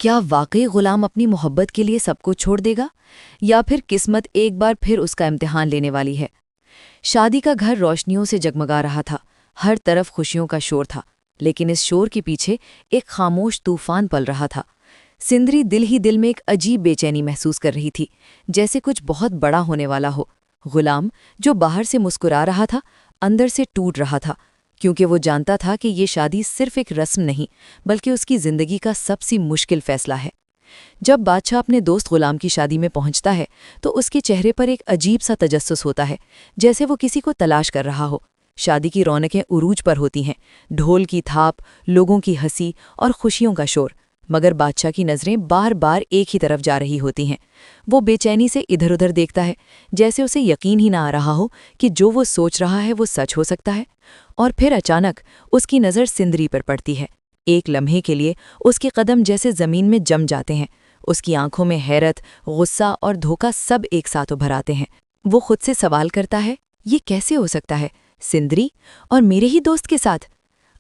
क्या वाकई गुलाम अपनी मोहब्बत के लिए सब कुछ छोड़ देगा, या फिर किस्मत एक बार फिर उसका इम्तिहान लेने वाली है। शादी का घर रोशनियों से जगमगा रहा था, हर तरफ खुशियों का शोर था, लेकिन इस शोर के पीछे एक खामोश तूफान पल रहा था। सिंदरी दिल ही दिल में एक अजीब बेचैनी महसूस कर रही थी, जैसे कुछ बहुत बड़ा होने वाला हो। गुलाम, जो बाहर से मुस्कुरा रहा था, अंदर से टूट रहा था, क्योंकि वो जानता था कि ये शादी सिर्फ एक रस्म नहीं, बल्कि उसकी जिंदगी का सबसे मुश्किल फैसला है। जब बादशाह अपने दोस्त गुलाम की शादी में पहुंचता है, तो उसके चेहरे पर एक अजीब सा तजस्सुस होता है, जैसे वो किसी को तलाश कर रहा हो। शादी की रौनकें उरूज पर होती हैं, ढोल की थाप, लोगों की हंसी और खुशियों का शोर, मगर बादशाह की नज़रें बार बार एक ही तरफ जा रही होती हैं। वो बेचैनी से इधर उधर देखता है, जैसे उसे यकीन ही ना आ रहा हो कि जो वो सोच रहा है वो सच हो सकता है। और फिर अचानक उसकी नज़र सिंदरी पर पड़ती है। एक लम्हे के लिए उसके कदम जैसे ज़मीन में जम जाते हैं। उसकी आंखों में हैरत, गुस्सा और धोखा सब एक साथ उभर आते हैं। वो खुद से सवाल करता है, ये कैसे हो सकता है, सिंदरी और मेरे ही दोस्त के साथ।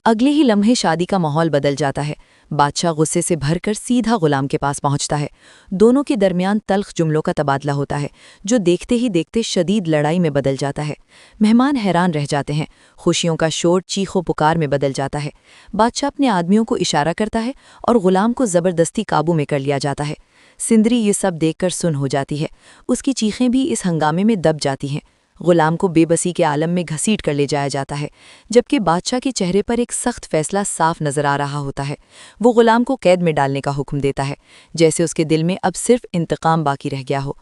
अगले ही लम्हे शादी का माहौल बदल जाता है। बादशाह गुस्से से भरकर सीधा गुलाम के पास पहुंचता है। दोनों के दरमियान तल्ख जुमलों का तबादला होता है, जो देखते ही देखते शदीद लड़ाई में बदल जाता है। मेहमान हैरान रह जाते हैं, खुशियों का शोर चीखों पुकार में बदल जाता है। बादशाह अपने आदमियों को इशारा करता है और गुलाम को ज़बरदस्ती काबू में कर लिया जाता है। सिंदरी ये सब देखकर सुन हो जाती है। उसकी चीखें भी इस हंगामे में दब जाती हैं। गुलाम को बेबसी के आलम में घसीट कर ले जाया जाता है, जबकि बादशाह के चेहरे पर एक सख्त फैसला साफ नजर आ रहा होता है। वो गुलाम को कैद में डालने का हुक्म देता है, जैसे उसके दिल में अब सिर्फ इंतकाम बाकी रह गया हो।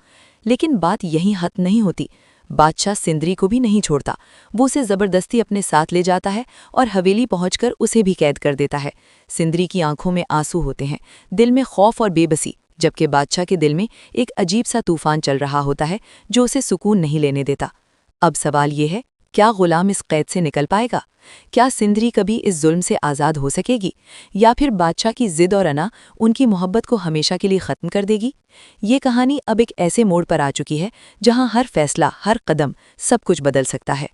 लेकिन बात यहीं खत्म नहीं होती। बादशाह सिंदरी को भी नहीं छोड़ता। वो उसे ज़बरदस्ती अपने साथ ले जाता है और हवेली पहुंचकर उसे भी कैद कर देता है। सिंदरी की आंखों में आंसू होते हैं, दिल में खौफ और बेबसी, जबकि बादशाह के दिल में एक अजीब सा तूफान चल रहा होता है, जो उसे सुकून नहीं लेने देता। अब सवाल ये है, क्या गुलाम इस कैद से निकल पाएगा? क्या सिंदरी कभी इस जुल्म से आज़ाद हो सकेगी, या फिर बादशाह की जिद और अना उनकी मोहब्बत को हमेशा के लिए ख़त्म कर देगी? ये कहानी अब एक ऐसे मोड़ पर आ चुकी है जहां हर फैसला, हर कदम सब कुछ बदल सकता है।